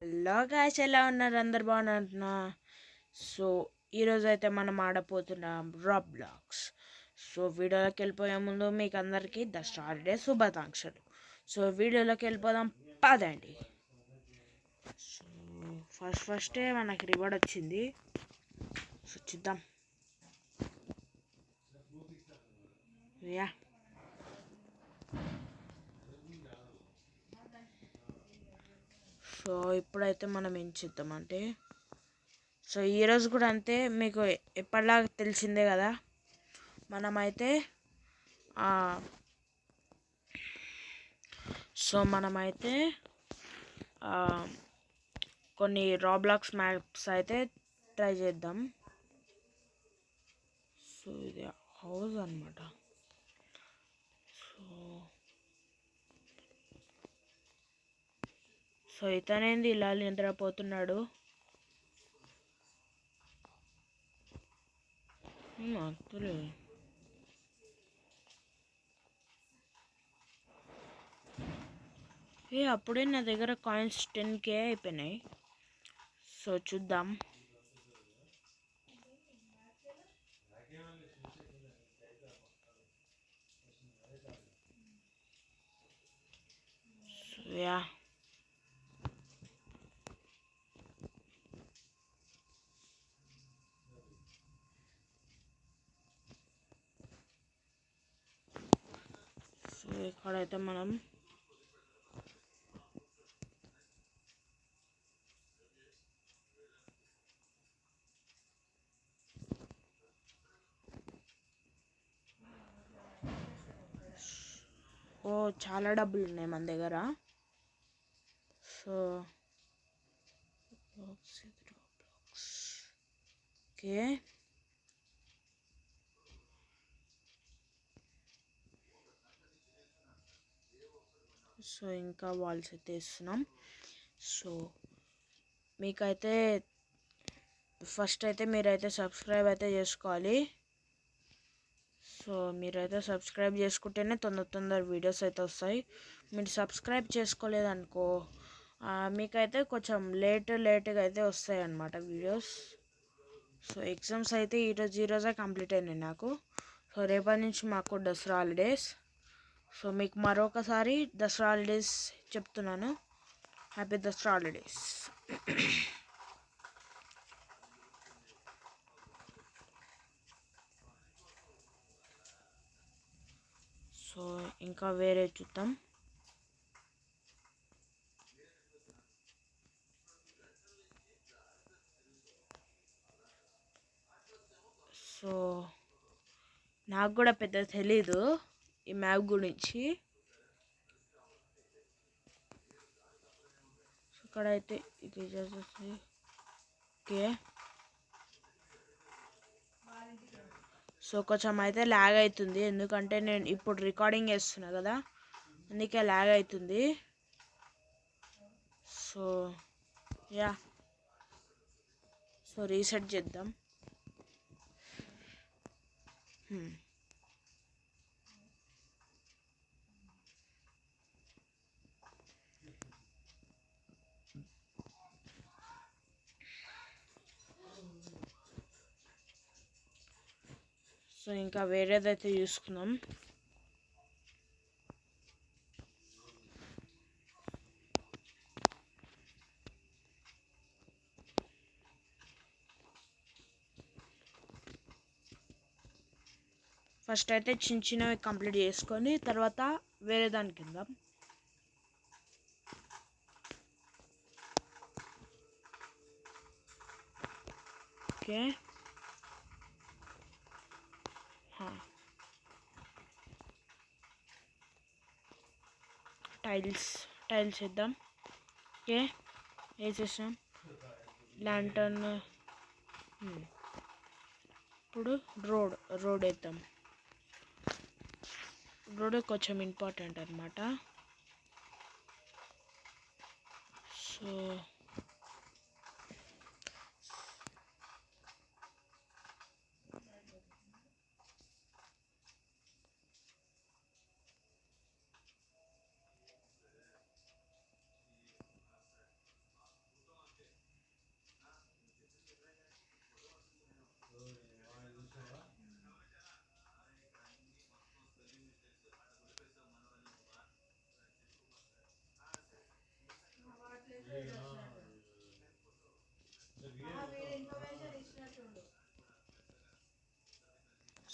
Hello guys, ఎలా ఉన్నారు? అందరు బాగున్నారంటున్నా. సో ఈరోజు అయితే మనం ఆడపోతున్నాం రాబ్లాక్స్. సో వీడియోలోకి వెళ్ళిపోయే ముందు మీకు అందరికీ దసరా హాలిడే శుభాకాంక్షలు. సో వీడియోలోకి వెళ్ళిపోదాం, పదండి. సో ఫస్టే మనకి రివార్డ్ వచ్చింది. సో చూద్దాం. యా సో ఇప్పుడైతే మనం ఏం చేద్దామంటే, సో ఈరోజు కూడా అంతే, మీకు ఎప్పటిలాగా తెలిసిందే కదా. మనమైతే కొన్ని రాబ్లాక్స్ మ్యాప్స్ అయితే ట్రై చేద్దాం. సో ఇది హౌస్ అనమాట. సో ఇతనేంది ఇలా నిద్రపోతున్నాడు? అర్థలేదు. అప్పుడే నా దగ్గర కాయిన్స్ 10K అయిపోయినాయి. సో చూద్దాం. సో సో ఇక్కడైతే మనం చాలా డబ్బులు ఉన్నాయి మన దగ్గర. సో ఓకే, సో ఇంకా వాల్స్ అయితే ఇస్తున్నాం. సో మీకైతే ఫస్ట్ అయితే మీరైతే సబ్స్క్రైబ్ అయితే చేసుకోవాలి. సో మీరైతే సబ్స్క్రైబ్ చేసుకుంటేనే తొందర వీడియోస్ అయితే వస్తాయి. మీరు సబ్స్క్రైబ్ చేసుకోలేదనుకో, మీకైతే కొంచెం లేట్గా అయితే వస్తాయి అన్నమాట వీడియోస్. సో ఎగ్జామ్స్ అయితే ఈరోజే కంప్లీట్ అయినాయి నాకు. సో రేపటి నుంచి మాకు దసరా హాలిడేస్. సో మీకు మరొకసారి దసరా హాలిడేస్ చెప్తున్నాను. Happy Dasara holidays. సో ఇంకా వేరే చూద్దాం. సో నాకు కూడా పెద్ద తెలీదు ఈ మ్యాప్ గురించి. సో ఇక్కడైతే ఇది చేసేసి ఓకే. సో కొంచెం అయితే ల్యాగ్ అవుతుంది, ఎందుకంటే నేను ఇప్పుడు రికార్డింగ్ చేస్తున్నా కదా, అందుకే ల్యాగ్ అవుతుంది. సో సో రీసెట్ చేద్దాం. సో ఇంకా వేరేదైతే చూసుకుందాం. ఫస్ట్ అయితే చిన్నవి కంప్లీట్ చేసుకొని తర్వాత వేరే దానికి వెళ్దాం. ఓకే, టైల్స్ వేద్దాం. ఓకే, వేసేసాం. ల్యాంటర్న్. ఇప్పుడు రోడ్ వేద్దాం. రోడ్ కొంచెం ఇంపార్టెంట్ అనమాట. సో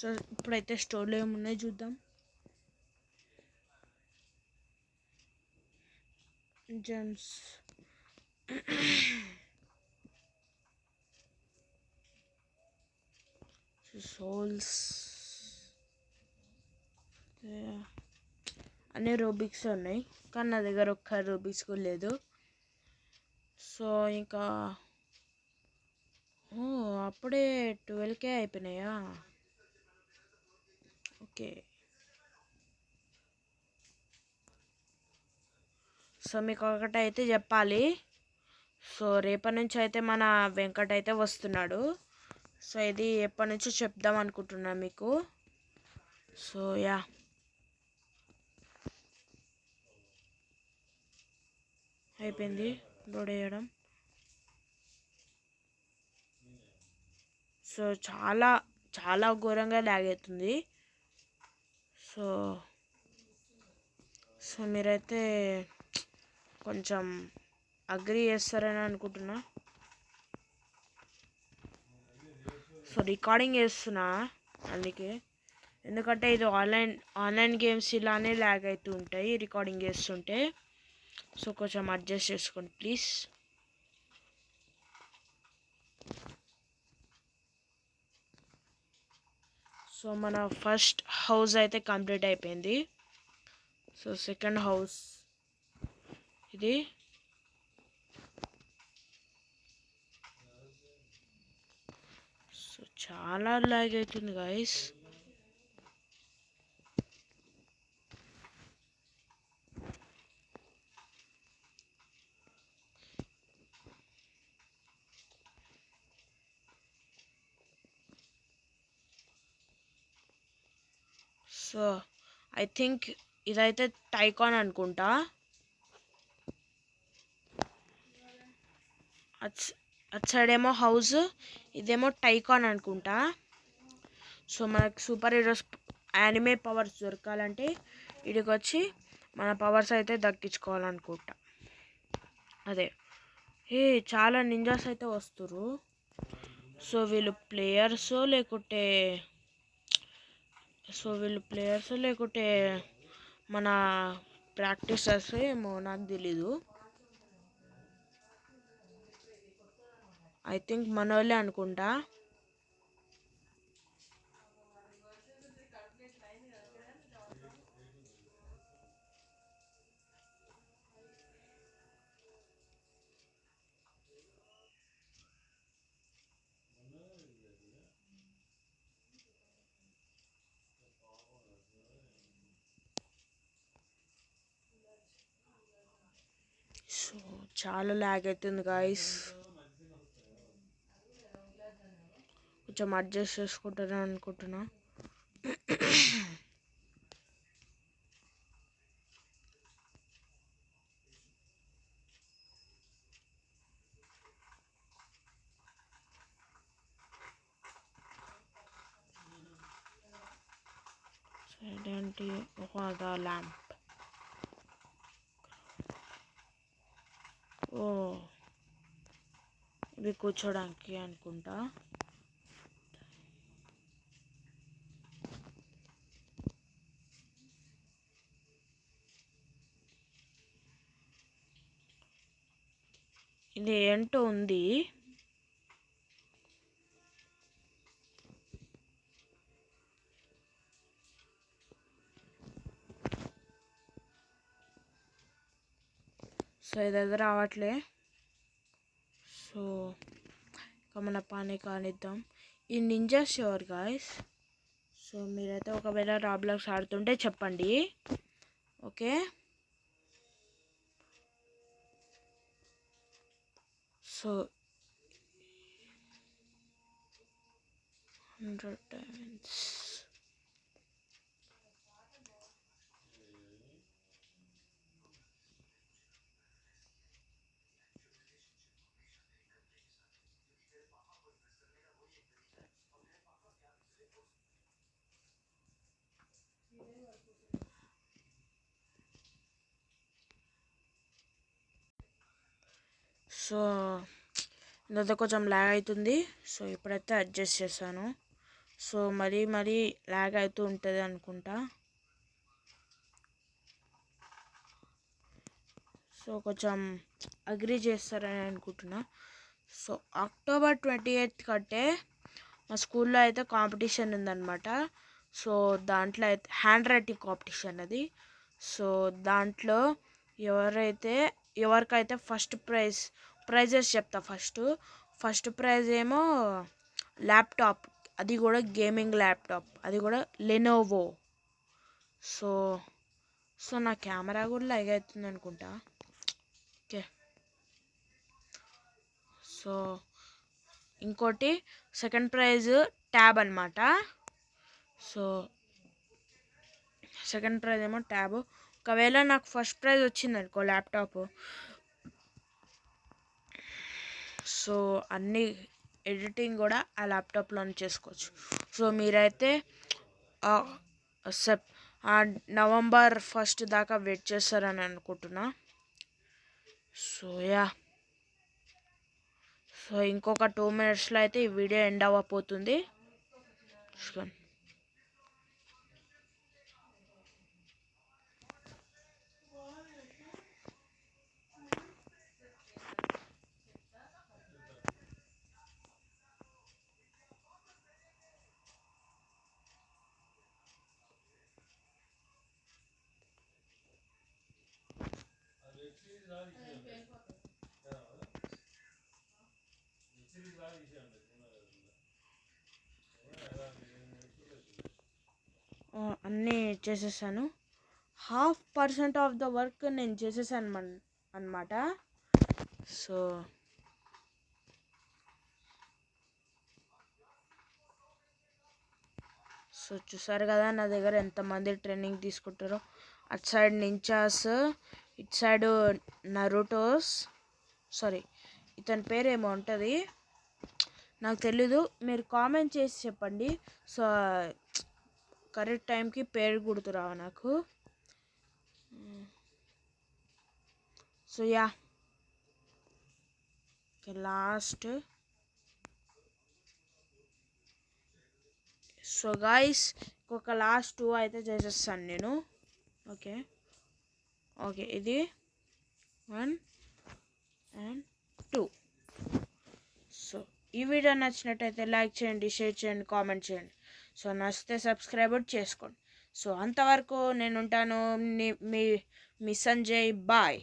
సో ఇప్పుడైతే స్టోర్లో ఏమున్నాయి చూద్దాం. జెమ్స్, సోల్స్, అన్ని రూబిక్స్ ఉన్నాయి, కానీ నా దగ్గర ఒక్క రూబిక్స్ కూడా లేదు. సో ఇంకా అప్పుడే 12K అయిపోయినాయా? ఓకే. సో మీకు ఒకటి అయితే చెప్పాలి. సో రేపటి నుంచి అయితే మన వెంకట్ అయితే వస్తున్నాడు. సో ఇది ఎప్పటి నుంచో చెప్దాం అనుకుంటున్నా మీకు. సో యా, అయిపోయింది లోడ్ వేయడం. సో చాలా చాలా ఘోరంగా ల్యాగ్ అవుతుంది. సో సో మీరైతే కొంచెం అగ్రి చేస్తారని అనుకుంటున్నా. సో రికార్డింగ్ చేస్తున్నా అందుకే, ఎందుకంటే ఇది ఆన్లైన్ గేమ్స్ ఇలానే ల్యాగ్ అవుతూ ఉంటాయి రికార్డింగ్ చేస్తుంటే. సో కొంచెం అడ్జస్ట్ చేసుకోండి ప్లీజ్. సో మన ఫస్ట్ హౌస్ అయితే కంప్లీట్ అయిపోయింది. సో సెకండ్ హౌస్ ఇది. సో చాలా లాగ్ అవుతుంది గాయస్. సో ఐ థింక్ ఇదైతే టైకాన్ అనుకుంటా. అటు సైడ్ ఏమో హౌస్, ఇదేమో టైకాన్ అనుకుంటా. సో మనకు సూపర్ హీరోస్ యానిమే పవర్స్ దొరకాలంటే ఇడికి వచ్చి మన పవర్స్ అయితే దక్కించుకోవాలనుకుంటా. అదే చాలా నింజాస్ అయితే వస్తురు. సో వీళ్ళు ప్లేయర్స్ లేకుంటే మన ప్రాక్టీసర్స్ ఏమో నాకు తెలీదు. ఐ థింక్ మన వాళ్ళే అనుకుంటా. సో చాలా ల్యాగ్ అవుతుంది గాయస్, కొంచెం అడ్జస్ట్ చేసుకుంటారని అనుకుంటున్నా. ఏంటి ఒక ల్యాంప్. ఇవి కూర్చోడానికి అనుకుంటా. ఇది ఏంటో ఉంది. సో ఇదైతే రావట్లే. సో ఇంకా మన పని కానిద్దాం. ఈ నింజాస్ ఎవరు గాయస్? సో మీరైతే ఒకవేళ రాబ్లాక్స్ ఆడుతుంటే చెప్పండి, ఓకే? So 100 diamonds. సో ఇంత కొంచెం ల్యాగ్ అవుతుంది. సో ఇప్పుడైతే అడ్జస్ట్ చేశాను. సో మరీ ల్యాగ్ అవుతూ ఉంటుంది అనుకుంటా. సో కొంచెం అగ్రీ చేస్తారని అనుకుంటున్నా. సో October 28th కంటే మా స్కూల్లో అయితే కాంపిటీషన్ ఉందన్నమాట. సో దాంట్లో అయితే హ్యాండ్ రైటింగ్ కాంపిటీషన్ అది. సో దాంట్లో ఎవరికైతే ప్రైజెస్ చెప్తా. ఫస్ట్ ప్రైజ్ ఏమో ల్యాప్టాప్, అది కూడా గేమింగ్ ల్యాప్టాప్, అది కూడా లెనోవో. సో నా కెమెరా కూడా లైక్ అవుతుంది అనుకుంటా. ఓకే. సో ఇంకోటి సెకండ్ ప్రైజ్ ట్యాబ్ అనమాట. సో సెకండ్ ప్రైజ్ ఏమో ట్యాబ్. ఒకవేళ నాకు ఫస్ట్ ప్రైజ్ వచ్చింది అనుకో ల్యాప్టాప్, సో అన్ని ఎడిటింగ్ కూడా ఆ ల్యాప్టాప్లోనే చేసుకోవచ్చు. సో మీరైతే November 1st దాకా వెయిట్ చేస్తారని అనుకుంటున్నా. సో సో ఇంకొక 2 minutesలో అయితే ఈ వీడియో ఎండ్ అవ్వబోతుంది. అన్నీ చేసేసాను. 1/2% ఆఫ్ ద వర్క్ నేను చేసేసాను అన్నమాట. సో చూసారు కదా నా దగ్గర ఎంతమంది ట్రైనింగ్ తీసుకుంటారో. అటు సైడ్ నించాస్, ఇటు సైడ్ నరూటోస్. సారీ, ఇతని పేరు ఏమో ఉంటుంది, నాకు తెలీదు. మీరు కామెంట్ చేసి చెప్పండి. సో కరెక్ట్ టైంకి పేరు గుర్తురావు నాకు. So last. సో గాయస్ ఇంకొక లాస్ట్ 2 అయితే చేసేస్తాను నేను. ఓకే, ఇది 1 and 2. సో ఈ వీడియో నచ్చినట్టయితే లైక్ చేయండి, షేర్ చేయండి, కామెంట్ చేయండి. సో నచ్చితే సబ్స్క్రైబ్ చేసుకోండి. సో అంతవరకు నేను ఉంటాను. మీ సంజయ్. బాయ్.